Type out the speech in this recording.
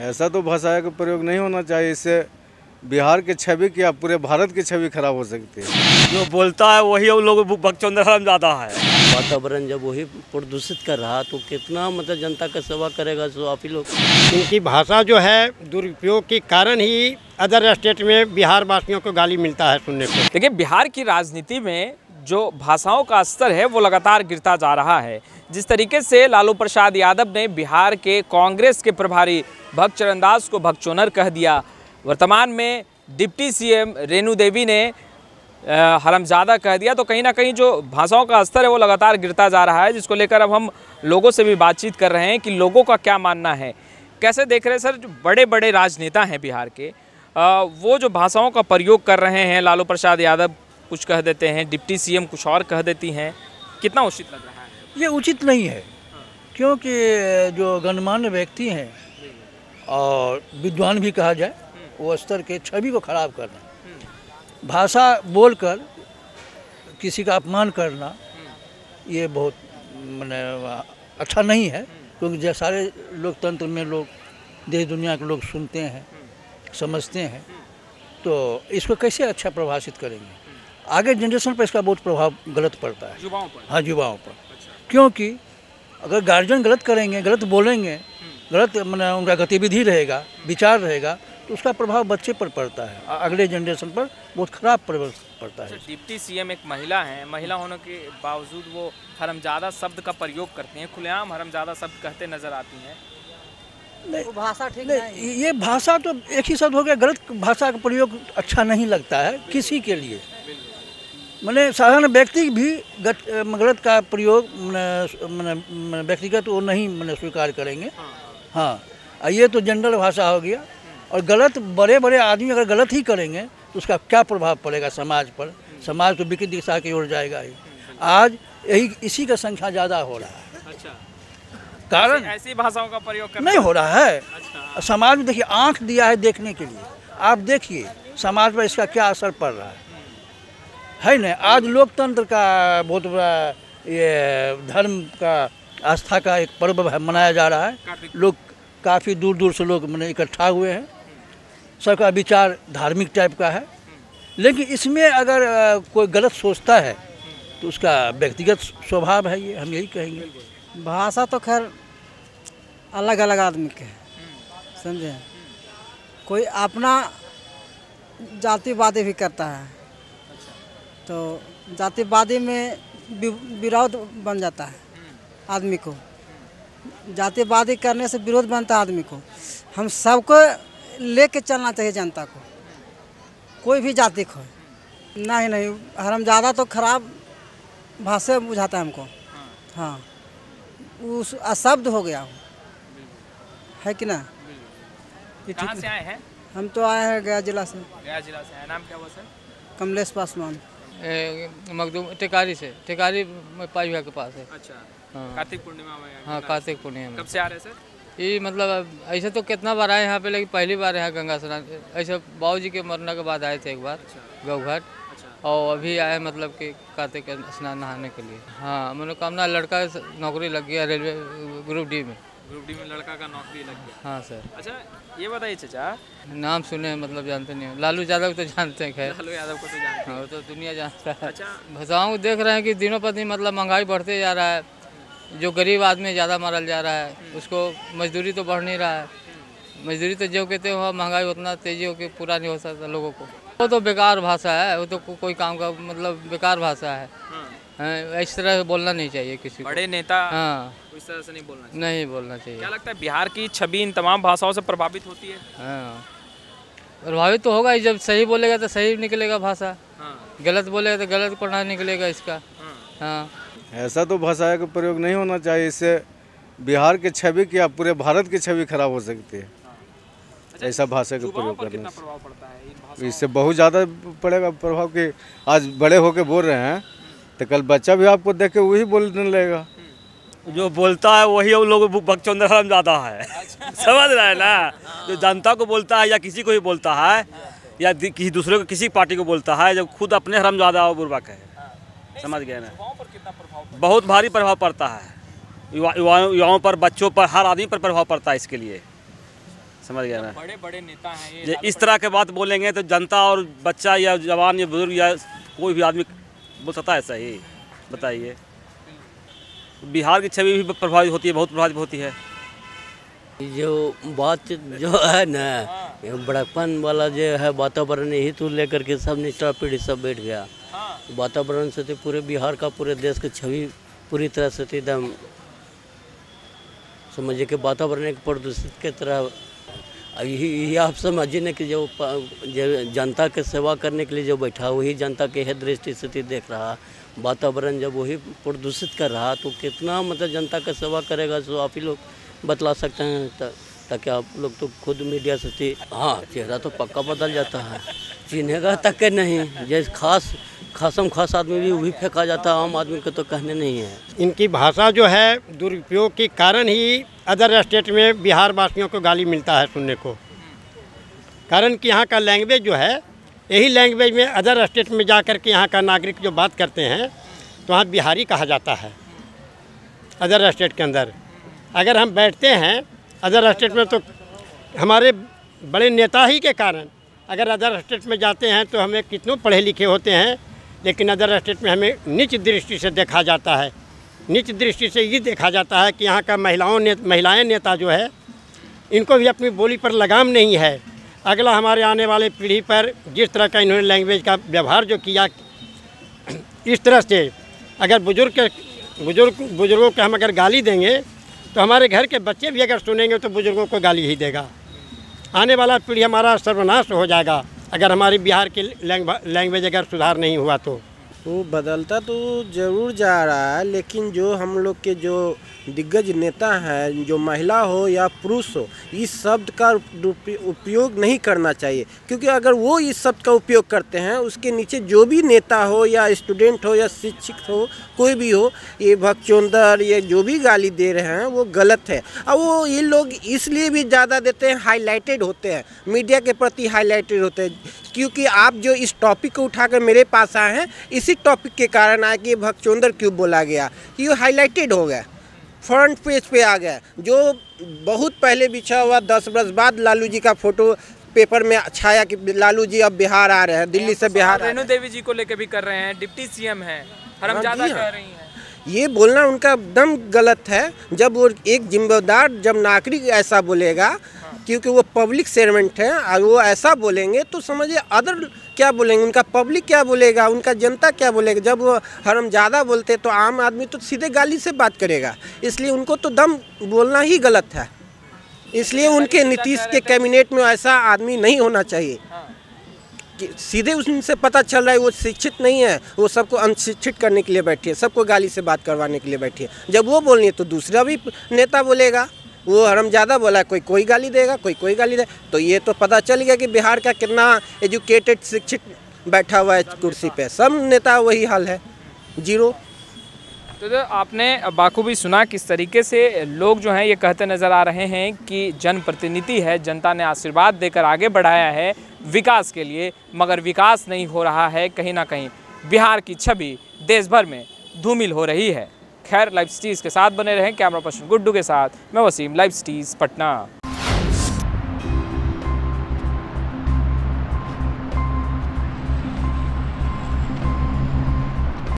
ऐसा तो भाषा का प्रयोग नहीं होना चाहिए। इससे बिहार की छवि क्या पूरे भारत की छवि खराब हो सकती है। जो बोलता है वही उन लोग बकचोदर हरामजादा है। वातावरण जब वही प्रदूषित कर रहा तो कितना मतलब जनता का सेवा करेगा सो आप ही लोग। इनकी भाषा जो है दुरुपयोग के कारण ही अदर स्टेट में बिहार वासियों को गाली मिलता है सुनने को। देखिए, बिहार की राजनीति में जो भाषाओं का स्तर है वो लगातार गिरता जा रहा है। जिस तरीके से लालू प्रसाद यादव ने बिहार के कांग्रेस के प्रभारी भक्त चरणदास को भगचोदर कह दिया, वर्तमान में डिप्टी सीएम रेणु देवी ने हरामजादा कह दिया, तो कहीं ना कहीं जो भाषाओं का स्तर है वो लगातार गिरता जा रहा है, जिसको लेकर अब हम लोगों से भी बातचीत कर रहे हैं कि लोगों का क्या मानना है। कैसे देख रहे हैं सर, जो बड़े बड़े राजनेता हैं बिहार के, वो जो भाषाओं का प्रयोग कर रहे हैं, लालू प्रसाद यादव कुछ कह देते हैं, डिप्टी सीएम कुछ और कह देती हैं, कितना उचित लग रहा है? ये उचित नहीं है, क्योंकि जो गणमान्य व्यक्ति हैं और विद्वान भी कहा जाए, वो स्तर के छवि को खराब करना, भाषा बोलकर किसी का अपमान करना, ये बहुत माने अच्छा नहीं है। क्योंकि जो सारे लोकतंत्र में लोग देश दुनिया के लोग सुनते हैं, समझते हैं, तो इसको कैसे अच्छा प्रभाषित करेंगे? आगे जनरेशन पर इसका बहुत प्रभाव गलत पड़ता है, युवाओं पर। हाँ, युवाओं पर। क्योंकि अगर गार्जियन गलत करेंगे, गलत बोलेंगे, गलत माने उनका गतिविधि रहेगा, विचार रहेगा, तो उसका प्रभाव बच्चे पर पड़ता है, अगले जनरेशन पर बहुत खराब प्रभाव पड़ता है। डिप्टी सीएम एक महिला हैं, महिला होने के बावजूद वो हरामजादा शब्द का प्रयोग करती हैं, खुलेआम हरामजादा शब्द कहते नजर आती हैं। नहीं, भाषा ठीक नहीं, ये भाषा तो एक ही शब्द हो गया। गलत भाषा का प्रयोग अच्छा नहीं लगता है किसी के लिए। मैंने साधारण व्यक्ति भी गलत का प्रयोग व्यक्तिगत वो नहीं स्वीकार करेंगे। हाँ, ये तो जनरल भाषा हो गया। और गलत बड़े बड़े आदमी अगर गलत ही करेंगे तो उसका क्या प्रभाव पड़ेगा समाज पर? समाज तो विकृत दिशा की ओर जाएगा ही। आज इसी का संख्या ज़्यादा हो रहा है। अच्छा, कारण ऐसी भाषाओं का प्रयोग नहीं हो रहा है। अच्छा। समाज में देखिए, आँख दिया है देखने के लिए, आप देखिए समाज पर इसका क्या असर पड़ रहा है ना। आज लोकतंत्र का बहुत बड़ा ये धर्म का आस्था का एक पर्व है, मनाया जा रहा है। लोग काफ़ी दूर दूर से लोग मैंने इकट्ठा हुए हैं, सबका विचार धार्मिक टाइप का है। लेकिन इसमें अगर कोई गलत सोचता है तो उसका व्यक्तिगत स्वभाव है, ये हम यही कहेंगे। भाषा तो खैर अलग अलग आदमी के है, समझे। कोई अपना जातिवादी भी करता है, तो जातिवादी में विरोध बन जाता है आदमी को। जातिवादी करने से विरोध बनता है आदमी को। हम सबको लेके चलना चाहिए, जनता को, कोई भी जाति को। नहीं, हरामजादा तो खराब भाषा बुझाता है हमको। हाँ, उस अशब्द हो गया है कि ना। कहाँ से आए हैं? हम तो आए हैं गया जिला से। गया जिला से है। नाम क्या हुआ सर? कमलेश पासवान। मखदूम टिकारी से, टिकारी पाँच के पास है। अच्छा, कार्तिक पूर्णिमा में? हाँ, कार्तिक पूर्णिमा में। कब से आ रहे हैं सर? ये मतलब ऐसे तो कितना बार आए यहाँ पे, लेकिन पहली बार यहाँ गंगा स्नान। ऐसे बाबूजी के मरने के बाद आए थे एक बार गौघाट। अच्छा। और अभी आए मतलब कि कार्तिक स्नान नहाने के लिए। हाँ, मनोकामना लड़का नौकरी लग गया रेलवे ग्रुप डी में। ग्रुप डी में लड़का का नौकरी लग गया? हाँ सर। अच्छा, ये बताइए चाचा, नाम सुने मतलब जानते नहीं। लालू यादव तो जानते हैं, खैर लालू यादव को तो जानते हैं। हाँ, तो दुनिया जानता है। अच्छा, भाषाओं को देख रहे हैं कि दिनों पर दिन मतलब महंगाई बढ़ते जा रहा है। जो गरीब आदमी ज़्यादा मारल जा रहा है, उसको मजदूरी तो बढ़ नहीं रहा है। मजदूरी तो जो कहते हो, महंगाई उतना तेजी हो के पूरा नहीं हो सकता लोगों को। वो तो बेकार भाषा है, वो तो कोई काम का मतलब बेकार भाषा है। इस तरह बोलना नहीं चाहिए किसी को। बड़े नेता हाँ, इस तरह से नहीं बोलना चाहिए। नहीं बोलना चाहिए। क्या लगता है बिहार की छवि इन तमाम भाषाओं से प्रभावित होती है? हाँ, प्रभावित तो होगा ही। जब सही बोलेगा तो सही निकलेगा भाषा, गलत बोलेगा तो गलत पढ़ना निकलेगा इसका। हाँ, ऐसा तो भाषा का प्रयोग नहीं होना चाहिए। इससे बिहार की छवि क्या पूरे भारत की छवि खराब हो सकती है। ऐसा भाषा का प्रयोग करने से इससे बहुत ज़्यादा पड़ेगा प्रभाव। कि आज बड़े होके बोल रहे हैं तो कल बच्चा भी आपको देख के वही बोलने लगेगा। जो बोलता है वही उन लोग बकचोदर हरामजादा है। समझ रहे हैं ना। जो जनता को बोलता है या किसी को भी बोलता है या किसी दूसरे को, किसी पार्टी को बोलता है, जब खुद अपने हरामजादा और बुर्बक है। समझ गए ना। बहुत भारी प्रभाव पड़ता है युवाओं पर, बच्चों पर, हर आदमी पर प्रभाव पड़ता है इसके लिए। समझ गया ना। बड़े बड़े नेता हैं ये इस तरह के बात बोलेंगे तो जनता और बच्चा या जवान या बुजुर्ग या कोई भी आदमी बोल सकता है ऐसा ही? बताइए। बिहार की छवि भी प्रभावित होती है, बहुत प्रभावित होती है। जो बात जो है ना, ये बड़प्पन वाला जो है वातावरण, यही तो लेकर के सब निष्ठा पीढ़ी सब बैठ गया। वातावरण से तो पूरे बिहार का, पूरे देश की छवि पूरी तरह से एकदम समझिए कि वातावरण एक प्रदूषित की तरह। यही आप समझिए ना कि जो जनता के सेवा करने के लिए जो बैठा, वही जनता के हित दृष्टि से देख रहा। वातावरण जब वही प्रदूषित कर रहा तो कितना मतलब जनता का सेवा करेगा, सो आप ही लोग बतला सकते हैं। ताकि आप लोग तो खुद मीडिया से हाँ, चेहरा तो पक्का बदल जाता है, चिन्हेगा तक के नहीं। जैसे खास आदमी भी वही फेंका जाता है, आम आदमी को तो कहने नहीं है। इनकी भाषा जो है दुरुपयोग के कारण ही अदर स्टेट में बिहार वासियों को गाली मिलता है सुनने को। कारण कि यहाँ का लैंग्वेज जो है, यही लैंग्वेज में अदर स्टेट में जा कर के यहाँ का नागरिक जो बात करते हैं तो वहाँ बिहारी कहा जाता है अदर स्टेट के अंदर। अगर हम बैठते हैं अदर स्टेट में तो हमारे बड़े नेता ही के कारण, अगर अदर स्टेट में जाते हैं तो हमें कितनों पढ़े लिखे होते हैं, लेकिन अदर स्टेट में हमें नीच दृष्टि से देखा जाता है। नीच दृष्टि से ये देखा जाता है कि यहाँ का महिलाएं नेता जो है, इनको भी अपनी बोली पर लगाम नहीं है। अगला हमारे आने वाले पीढ़ी पर जिस तरह का इन्होंने लैंग्वेज का व्यवहार जो किया, इस तरह से अगर बुजुर्गों को हम अगर गाली देंगे तो हमारे घर के बच्चे भी अगर सुनेंगे तो बुजुर्गों को गाली ही देगा। आने वाला पीढ़ी हमारा सर्वनाश हो जाएगा अगर हमारी बिहार की लैंग्वेज अगर सुधार नहीं हुआ तो। वो बदलता तो ज़रूर जा रहा है, लेकिन जो हम लोग के जो दिग्गज नेता हैं, जो महिला हो या पुरुष हो, इस शब्द का उपयोग नहीं करना चाहिए। क्योंकि अगर वो इस शब्द का उपयोग करते हैं, उसके नीचे जो भी नेता हो या स्टूडेंट हो या शिक्षक हो, कोई भी हो, ये भगचोंदर ये जो भी गाली दे रहे हैं वो गलत है। और वो ये लोग इसलिए भी ज़्यादा देते हैं, हाईलाइटेड होते हैं, मीडिया के प्रति हाईलाइटेड होते हैं। क्योंकि आप जो इस टॉपिक को उठाकर मेरे पास आए हैं, इसी टॉपिक के कारण आए कि ये भगचोंदर क्यों बोला गया, ये हाईलाइटेड हो गया, फ्रंट पेज पे आ गया। जो बहुत पहले बिछा हुआ 10 बरस बाद लालू जी का फोटो पेपर में छाया कि लालू जी अब बिहार आ रहे हैं, दिल्ली से बिहार। रेणु देवी जी को लेकर भी कर रहे हैं, डिप्टी सीएम हैं, हरमजादा कह रही हैं। ये बोलना उनका एकदम गलत है। जब वो एक जिम्मेदार जब नागरिक ऐसा बोलेगा, क्योंकि वो पब्लिक सर्वेंट है, और वो ऐसा बोलेंगे तो समझिए अदर क्या बोलेंगे, उनका पब्लिक क्या बोलेगा, उनका जनता क्या बोलेगा। जब वो हरमजादा बोलते तो आम आदमी तो सीधे गाली से बात करेगा, इसलिए उनको तो दम बोलना ही गलत है। इसलिए उनके नीतीश के कैबिनेट में ऐसा आदमी नहीं होना चाहिए। कि सीधे उनसे पता चल रहा है वो शिक्षित नहीं है, वो सबको अनशिक्षित करने के लिए बैठी है, सबको गाली से बात करवाने के लिए बैठी है। जब वो बोलनी है तो दूसरा भी नेता बोलेगा, वो हरमजादा बोला, कोई गाली देगा, कोई गाली देगा। तो ये तो पता चल गया कि बिहार का कितना एजुकेटेड शिक्षित बैठा हुआ है कुर्सी पे। सब नेता वही हाल है, जीरो। तो आपने बाखूबी सुना किस तरीके से लोग जो हैं ये कहते नज़र आ रहे हैं कि जनप्रतिनिधि है, जनता ने आशीर्वाद देकर आगे बढ़ाया है विकास के लिए, मगर विकास नहीं हो रहा है। कहीं ना कहीं बिहार की छवि देश भर में धूमिल हो रही है। खैर, लाइव सिटीज़ के साथ बने रहें। कैमरा पर्सन गुड्डू के साथ मैं वसीम, लाइव सिटीज़ पटना।